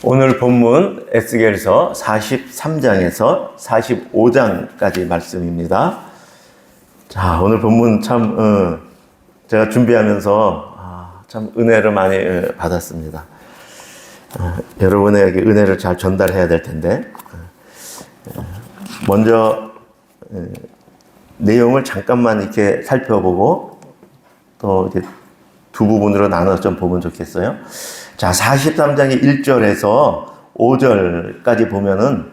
오늘 본문 에스겔서 43장에서 45장까지 말씀입니다. 자, 오늘 본문 참 제가 준비하면서 참 은혜를 많이 받았습니다. 여러분에게 은혜를 잘 전달해야 될 텐데 먼저 내용을 잠깐만 이렇게 살펴보고 또 이제 두 부분으로 나눠서 좀 보면 좋겠어요. 자, 43장의 1절에서 5절까지 보면은,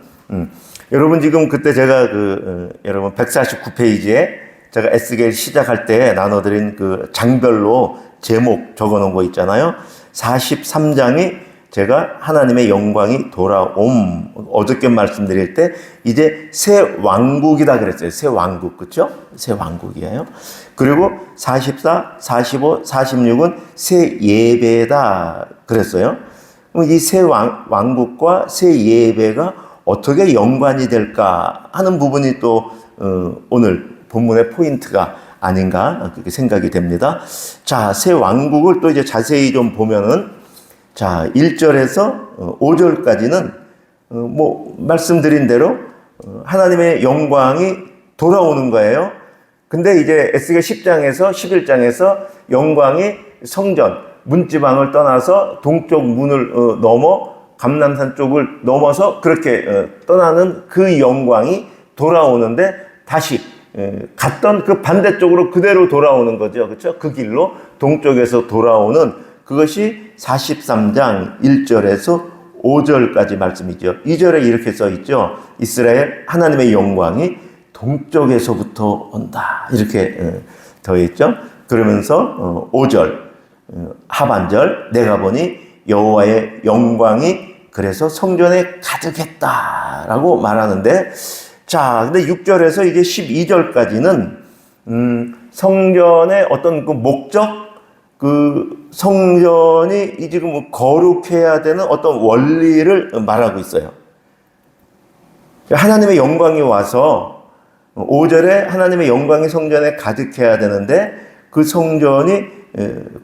여러분 지금 그때 제가 여러분 149페이지에 제가 에스겔 시작할 때 나눠드린 그 장별로 제목 적어 놓은 거 있잖아요. 43장이 제가 하나님의 영광이 돌아옴, 어저께 말씀드릴 때 이제 새 왕국이다 그랬어요. 새 왕국, 그쵸? 새 왕국이에요. 그리고 44, 45, 46은 새 예배다 그랬어요. 이 새 왕국과 새 예배가 어떻게 연관이 될까 하는 부분이 또 오늘 본문의 포인트가 아닌가 그렇게 생각이 됩니다. 자, 새 왕국을 또 이제 자세히 좀 보면은 자, 1절에서 5절까지는 말씀드린 대로 하나님의 영광이 돌아오는 거예요. 근데 이제 에스겔 10장에서 11장에서 영광이 성전, 문지방을 떠나서 동쪽 문을 넘어 감람산 쪽을 넘어서 그렇게 떠나는 그 영광이 돌아오는데 다시 갔던 그 반대쪽으로 그대로 돌아오는 거죠. 그렇죠? 그 길로 동쪽에서 돌아오는 그것이 43장 1절에서 5절까지 말씀이죠. 2절에 이렇게 써 있죠. 이스라엘 하나님의 영광이 동쪽에서부터 온다. 이렇게 되어 있죠. 그러면서 5절 하반절 내가 보니 여호와의 영광이 그래서 성전에 가득했다라고 말하는데 자, 근데 6절에서 이제 12절까지는 성전의 어떤 그 목적 그 성전이 이 지금 거룩해야 되는 어떤 원리를 말하고 있어요. 하나님의 영광이 와서 5절에 하나님의 영광이 성전에 가득해야 되는데 그 성전이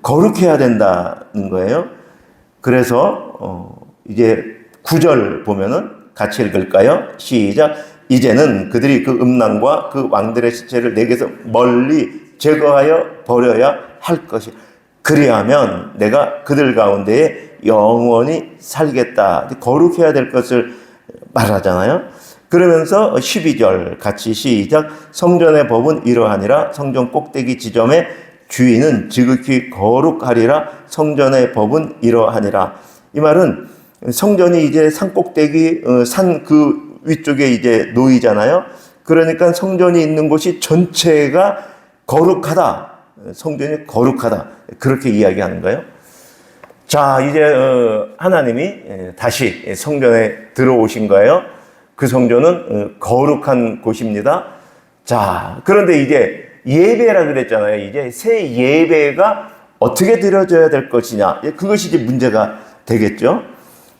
거룩해야 된다는 거예요. 그래서 이제 9절 보면은 같이 읽을까요? 시작. 이제는 그들이 그 음란과 그 왕들의 시체를 내게서 멀리 제거하여 버려야 할 것이 그리하면 내가 그들 가운데에 영원히 살겠다. 거룩해야 될 것을 말하잖아요. 그러면서 12절 같이 시작. 성전의 법은 이러하니라. 성전 꼭대기 지점의 주인은 지극히 거룩하리라. 성전의 법은 이러하니라. 이 말은 성전이 이제 산 꼭대기 산 그 위쪽에 이제 놓이잖아요. 그러니까 성전이 있는 곳이 전체가 거룩하다. 성전이 거룩하다. 그렇게 이야기하는 거예요. 자, 이제 하나님이 다시 성전에 들어오신 거예요. 그 성전은 거룩한 곳입니다. 자, 그런데 이제 예배라 그랬잖아요. 이제 새 예배가 어떻게 드려져야 될 것이냐. 그것이 이제 문제가 되겠죠.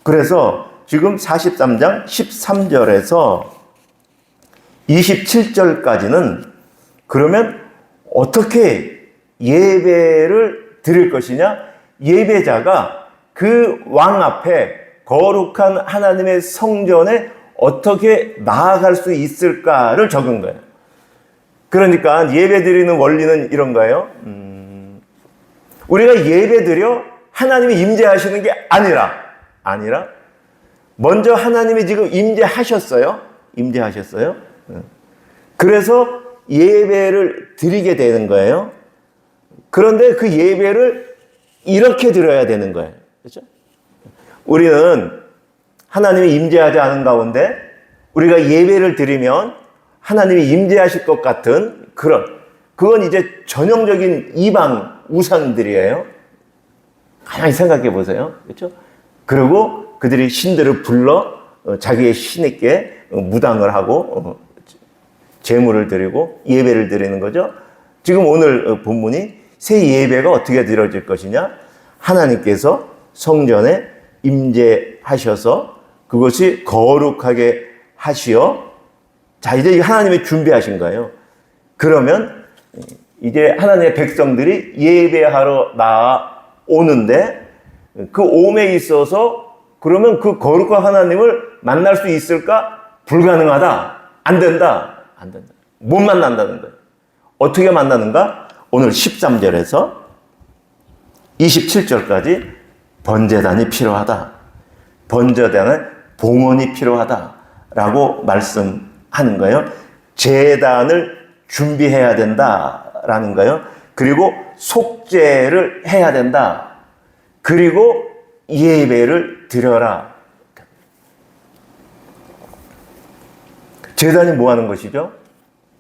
그래서 지금 43장 13절에서 27절까지는 그러면 어떻게 예배를 드릴 것이냐? 예배자가 그 왕 앞에 거룩한 하나님의 성전에 어떻게 나아갈 수 있을까를 적은 거예요. 그러니까 예배 드리는 원리는 이런 거예요. 우리가 예배 드려 하나님이 임재하시는 게 아니라 먼저 하나님이 지금 임재하셨어요. 그래서 예배를 드리게 되는 거예요. 그런데 그 예배를 이렇게 드려야 되는 거예요. 그렇죠? 우리는 하나님이 임재하지 않은 가운데 우리가 예배를 드리면 하나님이 임재하실 것 같은 그건 이제 전형적인 이방 우상들이에요. 가만히 생각해 보세요. 그렇죠? 그리고 그들이 신들을 불러 자기의 신에게 무당을 하고 제물을 드리고 예배를 드리는 거죠. 지금 오늘 본문이 새 예배가 어떻게 드려질 것이냐? 하나님께서 성전에 임재하셔서 그것이 거룩하게 하시어 자, 이제 하나님이 준비하신 거예요. 그러면 이제 하나님의 백성들이 예배하러 나오는데 그 오음에 있어서 그러면 그 거룩한 하나님을 만날 수 있을까? 불가능하다. 안 된다. 안 된다. 못 만난다는 거예요. 어떻게 만나는가? 오늘 13절에서 27절까지 번제단이 필요하다. 번제단은 봉헌이 필요하다라고 말씀하는 거예요. 제단을 준비해야 된다라는 거예요. 그리고 속죄를 해야 된다. 그리고 예배를 드려라. 제단이 뭐 하는 것이죠?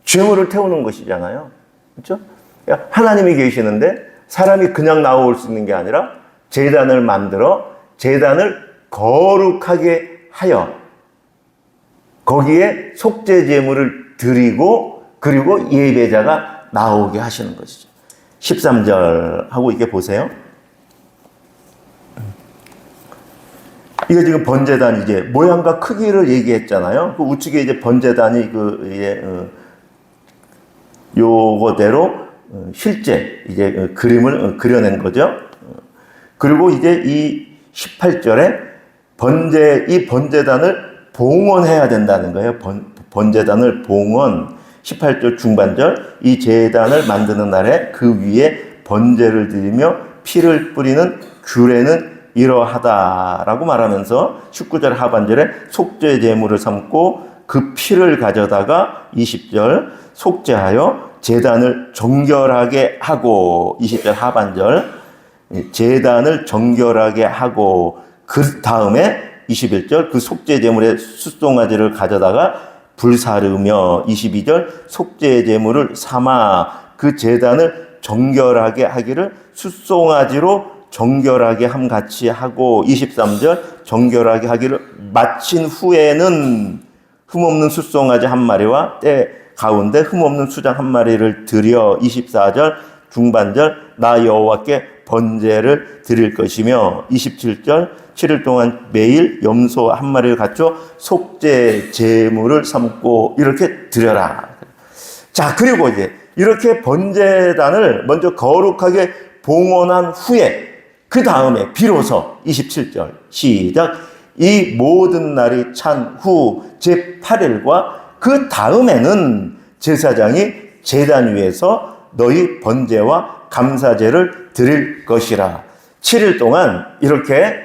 죄물을 태우는 것이잖아요. 그렇죠? 하나님이 계시는데 사람이 그냥 나올 수 있는 게 아니라 제단을 만들어 제단을 거룩하게 하여 거기에 속죄 제물을 드리고 그리고 예배자가 나오게 하시는 것이죠. 13절 하고 이게 보세요. 이거 지금 번제단 이제 모양과 크기를 얘기했잖아요. 그 우측에 이제 번제단이 요거대로 실제 이제 그림을 그려낸 거죠. 그리고 이제 이 18절에 이 번제단을 봉헌해야 된다는 거예요. 번제단을 봉헌. 18절 중반절 이 제단을 만드는 날에 그 위에 번제를 드리며 피를 뿌리는 규례는 이러하다라고 말하면서 19절 하반절에 속죄 제물을 삼고 그 피를 가져다가 20절 속죄하여 제단을 정결하게 하고 20절 하반절 제단을 정결하게 하고 그 다음에 21절 그 속죄 제물의 숫송아지를 가져다가 불사르며 22절 속죄 제물을 삼아 그 제단을 정결하게 하기를 숫송아지로 정결하게 함같이 하고 23절 정결하게 하기를 마친 후에는 흠없는 숫송아지 한 마리와 때 가운데 흠없는 수장 한 마리를 드려 24절 중반절 나 여호와께 번제를 드릴 것이며 27절 7일 동안 매일 염소 한 마리를 갖춰 속죄 제물을 삼고 이렇게 드려라. 자, 그리고 이제 이렇게 번제단을 먼저 거룩하게 봉헌한 후에 그 다음에 비로소 27절 시작 이 모든 날이 찬 후 제8일과 그 다음에는 제사장이 제단 위에서 너희 번제와 감사제를 드릴 것이라. 7일 동안 이렇게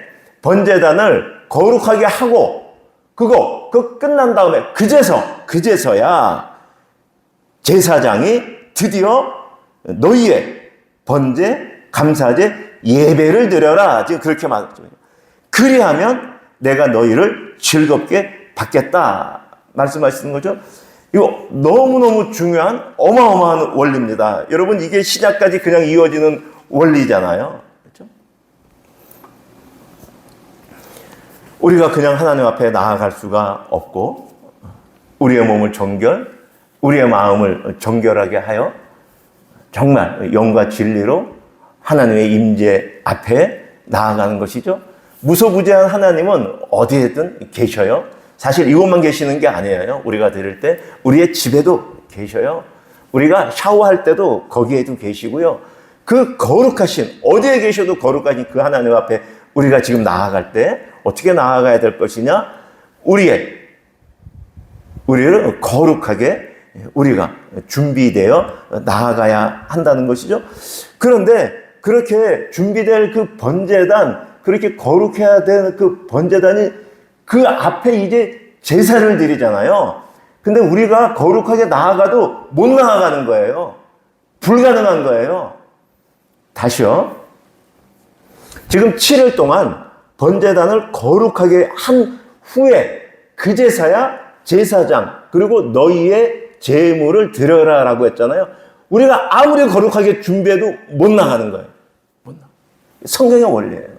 번제단을 거룩하게 하고 그거 끝난 다음에 그제서야 제사장이 드디어 너희의 번제, 감사제, 예배를 드려라. 지금 그렇게 말했죠. 그리하면 내가 너희를 즐겁게 받겠다. 말씀하시는 거죠. 이거 너무너무 중요한 어마어마한 원리입니다. 여러분 이게 시작까지 그냥 이어지는 원리잖아요. 그렇죠? 우리가 그냥 하나님 앞에 나아갈 수가 없고 우리의 몸을 우리의 마음을 정결하게 하여 정말 영과 진리로 하나님의 임재 앞에 나아가는 것이죠. 무소부재한 하나님은 어디에든 계셔요. 사실 이곳만 계시는 게 아니에요. 우리가 드릴 때 우리의 집에도 계셔요. 우리가 샤워할 때도 거기에도 계시고요. 그 거룩하신 어디에 계셔도 거룩하신 그 하나님 앞에 우리가 지금 나아갈 때 어떻게 나아가야 될 것이냐? 우리를 거룩하게 우리가 준비되어 나아가야 한다는 것이죠. 그런데 그렇게 준비될 그 번제단, 그렇게 거룩해야 되는 그 번제단이 그 앞에 이제 제사를 드리잖아요. 근데 우리가 거룩하게 나아가도 못 나아가는 거예요. 불가능한 거예요. 다시요. 지금 7일 동안 번제단을 거룩하게 한 후에 그제서야 제사장 그리고 너희의 제물을 드려라 라고 했잖아요. 우리가 아무리 거룩하게 준비해도 못 나가는 거예요. 성경의 원리예요.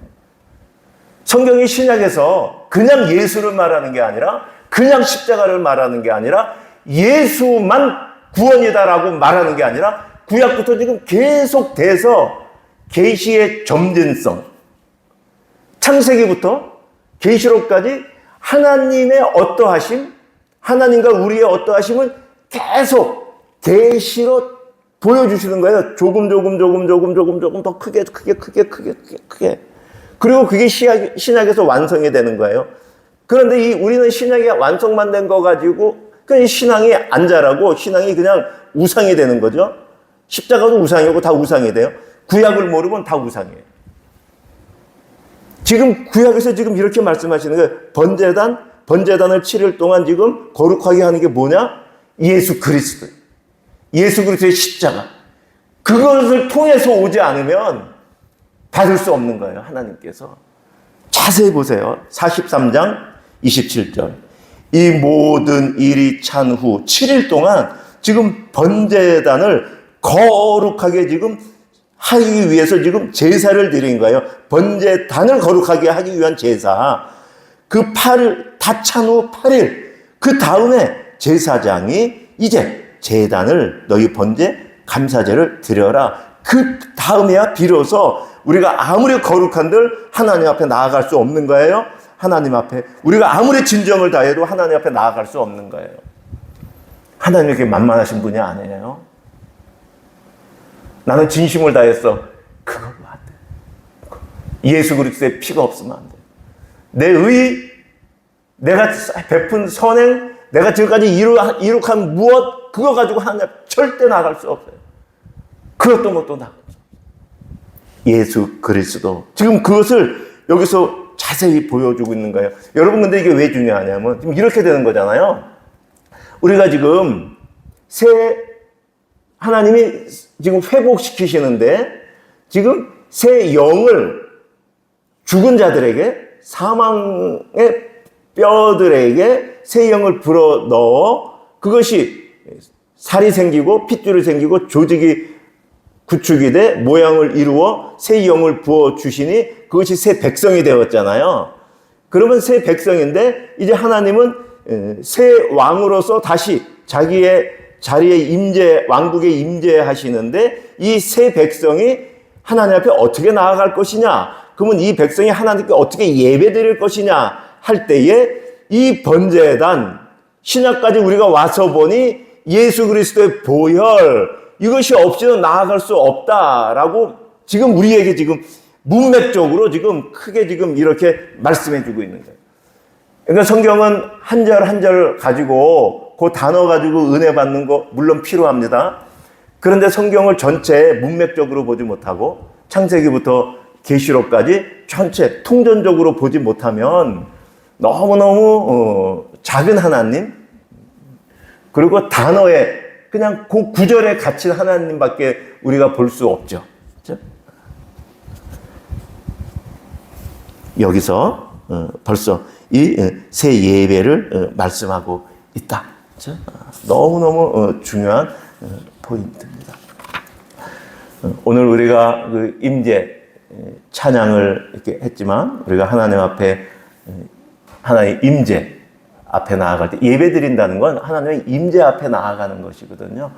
성경이 신약에서 그냥 예수를 말하는 게 아니라 그냥 십자가를 말하는 게 아니라 예수만 구원이다라고 말하는 게 아니라 구약부터 지금 계속돼서 계시의 점진성, 창세기부터 계시록까지 하나님의 어떠하심, 하나님과 우리의 어떠하심을 계속 계시로 보여주시는 거예요. 조금 더 크게. 그리고 그게 신약에서 완성이 되는 거예요. 그런데 우리는 신약이 완성만 된 거 가지고 그냥 신앙이 안 자라고 신앙이 그냥 우상이 되는 거죠. 십자가도 우상이고 다 우상이 돼요. 구약을 모르면 다 우상이에요. 지금 구약에서 지금 이렇게 말씀하시는 거예요. 번제단을 7일 동안 지금 거룩하게 하는 게 뭐냐? 예수 그리스도. 예수 그리스도의 십자가. 그것을 통해서 오지 않으면 받을 수 없는 거예요. 하나님께서. 자세히 보세요. 43장 27절. 이 모든 일이 찬 후 7일 동안 지금 번제단을 거룩하게 지금 하기 위해서 지금 제사를 드린 거예요. 번제단을 거룩하게 하기 위한 제사. 그 8일, 다 찬 후 8일. 그 다음에 제사장이 이제 제단을 너희 번제 감사제를 드려라. 그 다음에야 비로소 우리가 아무리 거룩한들 하나님 앞에 나아갈 수 없는 거예요. 하나님 앞에 우리가 아무리 진정을 다해도 하나님 앞에 나아갈 수 없는 거예요. 하나님에게 만만하신 분이 아니에요. 나는 진심을 다했어. 그걸로 안 돼. 예수 그리스도의 피가 없으면 안 돼. 내 의, 내가 베푼 선행, 내가 지금까지 이룩한 무엇, 그거 가지고 하나님 앞에 절대 나아갈 수 없어요. 그것도 못도 나아갈 수 없어요. 예수 그리스도. 지금 그것을 여기서 자세히 보여주고 있는 거예요. 여러분, 근데 이게 왜 중요하냐면, 지금 이렇게 되는 거잖아요. 우리가 지금 하나님이 지금 회복시키시는데, 지금 새 영을 죽은 자들에게, 사망의 뼈들에게 새 영을 불어 넣어, 그것이 살이 생기고, 핏줄이 생기고, 조직이 구축이 돼 모양을 이루어 새 영을 부어 주시니 그것이 새 백성이 되었잖아요. 그러면 새 백성인데 이제 하나님은 새 왕으로서 다시 자기의 자리에 왕국에 임재하시는데 이 새 백성이 하나님 앞에 어떻게 나아갈 것이냐? 그러면 이 백성이 하나님께 어떻게 예배드릴 것이냐 할 때에 이 번제단 신약까지 우리가 와서 보니 예수 그리스도의 보혈 이것이 없이는 나아갈 수 없다라고 지금 우리에게 지금 문맥적으로 지금 크게 지금 이렇게 말씀해 주고 있는 거예요. 그러니까 성경은 한 절 한 절 가지고 그 단어 가지고 은혜 받는 거 물론 필요합니다. 그런데 성경을 전체 문맥적으로 보지 못하고 창세기부터 계시록까지 전체 통전적으로 보지 못하면 너무너무 작은 하나님 그리고 단어에 그냥 그 구절에 갇힌 하나님밖에 우리가 볼 수 없죠. 그렇죠? 여기서 벌써 이 새 예배를 말씀하고 있다. 그렇죠? 너무너무 중요한 포인트입니다. 오늘 우리가 그 임재 찬양을 이렇게 했지만 우리가 하나님 앞에 하나님 임재 앞에 나아갈 때 예배 드린다는 건 하나님의 임재 앞에 나아가는 것이거든요.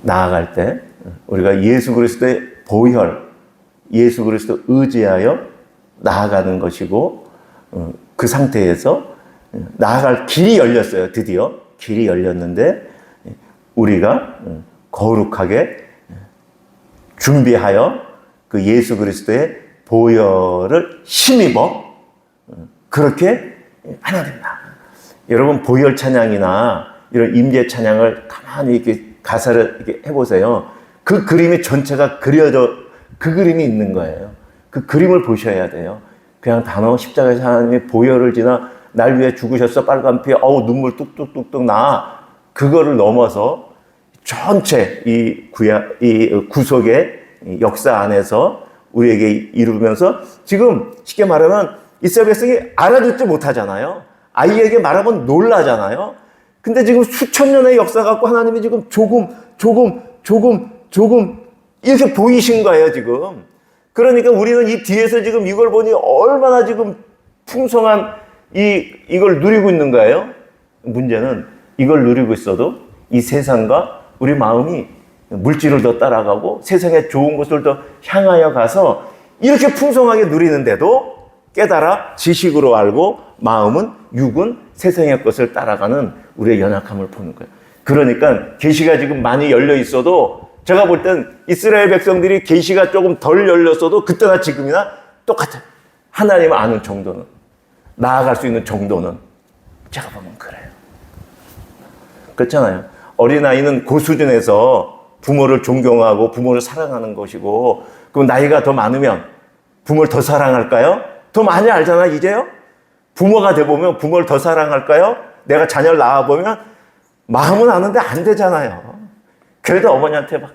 나아갈 때 우리가 예수 그리스도의 보혈, 예수 그리스도 의지하여 나아가는 것이고 그 상태에서 나아갈 길이 열렸어요. 드디어 길이 열렸는데 우리가 거룩하게 준비하여 그 예수 그리스도의 보혈을 힘입어 그렇게 하나 된다. 여러분 보혈 찬양이나 이런 임재 찬양을 가만히 이렇게 가사를 이렇게 해보세요. 그 그림이 전체가 그려져 그 그림이 있는 거예요. 그 그림을 보셔야 돼요. 그냥 단어 십자가에서 하나님이 보혈을 지나 날 위해 죽으셨어 빨간 피 눈물 뚝뚝뚝뚝 나 그거를 넘어서 전체 이 구속의 역사 안에서 우리에게 이루면서 지금 쉽게 말하면 이스라엘 백성이 알아듣지 못하잖아요. 아이에게 말하면 놀라잖아요. 근데 지금 수천 년의 역사 갖고 하나님이 지금 조금 이렇게 보이신 거예요, 지금. 그러니까 우리는 이 뒤에서 지금 이걸 보니 얼마나 지금 풍성한 이걸 누리고 있는 거예요. 문제는 이걸 누리고 있어도 이 세상과 우리 마음이 물질을 더 따라가고 세상의 좋은 것을 더 향하여 가서 이렇게 풍성하게 누리는데도 깨달아 지식으로 알고 마음은 육은 세상의 것을 따라가는 우리의 연약함을 보는 거예요. 그러니까 계시가 지금 많이 열려 있어도 제가 볼 땐 이스라엘 백성들이 계시가 조금 덜 열렸어도 그때나 지금이나 똑같아요. 하나님을 아는 정도는, 나아갈 수 있는 정도는 제가 보면 그래요. 그렇잖아요. 어린아이는 그 수준에서 부모를 존경하고 부모를 사랑하는 것이고, 그럼 나이가 더 많으면 부모를 더 사랑할까요? 더 많이 알잖아, 이제요? 부모가 돼보면 부모를 더 사랑할까요? 내가 자녀를 낳아보면 마음은 아는데 안 되잖아요. 그래도 어머니한테 막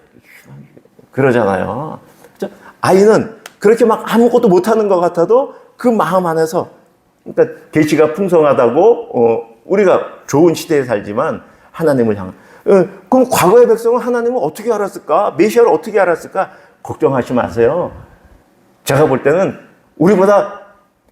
그러잖아요. 그렇죠? 아이는 그렇게 막 아무것도 못하는 것 같아도 그 마음 안에서, 그러니까 계시가 풍성하다고 우리가 좋은 시대에 살지만 하나님을 향한, 그럼 과거의 백성은 하나님을 어떻게 알았을까? 메시아를 어떻게 알았을까? 걱정하지 마세요. 제가 볼 때는 우리보다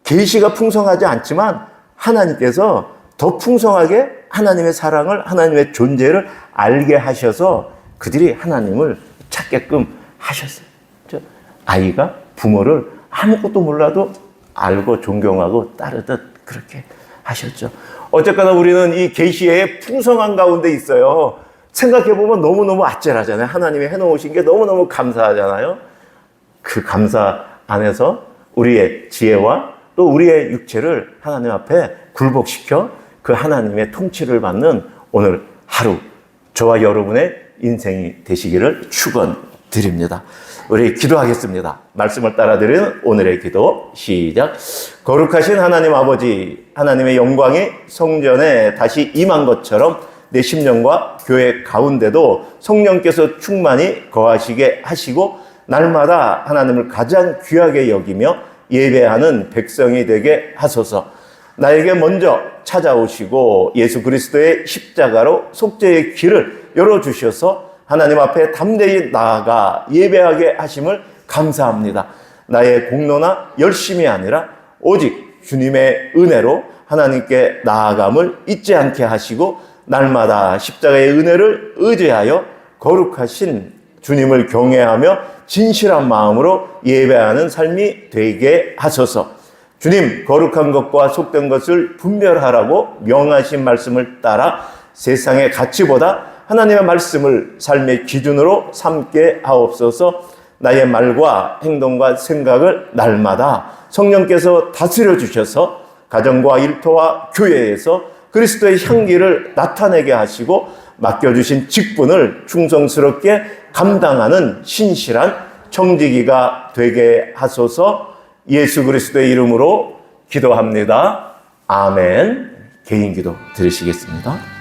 계시가 풍성하지 않지만 하나님께서 더 풍성하게 하나님의 사랑을, 하나님의 존재를 알게 하셔서 그들이 하나님을 찾게끔 하셨어요. 아이가 부모를 아무것도 몰라도 알고 존경하고 따르듯 그렇게 하셨죠. 어쨌거나 우리는 이 계시의 풍성한 가운데 있어요. 생각해보면 너무너무 아찔하잖아요. 하나님이 해놓으신 게 너무너무 감사하잖아요. 그 감사 안에서 우리의 지혜와 또 우리의 육체를 하나님 앞에 굴복시켜 그 하나님의 통치를 받는 오늘 하루, 저와 여러분의 인생이 되시기를 축원드립니다. 우리 기도하겠습니다. 말씀을 따라드리는 오늘의 기도 시작. 거룩하신 하나님 아버지, 하나님의 영광이 성전에 다시 임한 것처럼 내 심령과 교회 가운데도 성령께서 충만히 거하시게 하시고 날마다 하나님을 가장 귀하게 여기며 예배하는 백성이 되게 하소서. 나에게 먼저 찾아오시고 예수 그리스도의 십자가로 속죄의 길을 열어주셔서 하나님 앞에 담대히 나아가 예배하게 하심을 감사합니다. 나의 공로나 열심이 아니라 오직 주님의 은혜로 하나님께 나아감을 잊지 않게 하시고 날마다 십자가의 은혜를 의지하여 거룩하신 주님을 경외하며 진실한 마음으로 예배하는 삶이 되게 하소서. 주님, 거룩한 것과 속된 것을 분별하라고 명하신 말씀을 따라 세상의 가치보다 하나님의 말씀을 삶의 기준으로 삼게 하옵소서. 나의 말과 행동과 생각을 날마다 성령께서 다스려 주셔서 가정과 일터와 교회에서 그리스도의 향기를 나타내게 하시고 맡겨주신 직분을 충성스럽게 감당하는 신실한 청지기가 되게 하소서. 예수 그리스도의 이름으로 기도합니다. 아멘. 개인 기도 드리시겠습니다.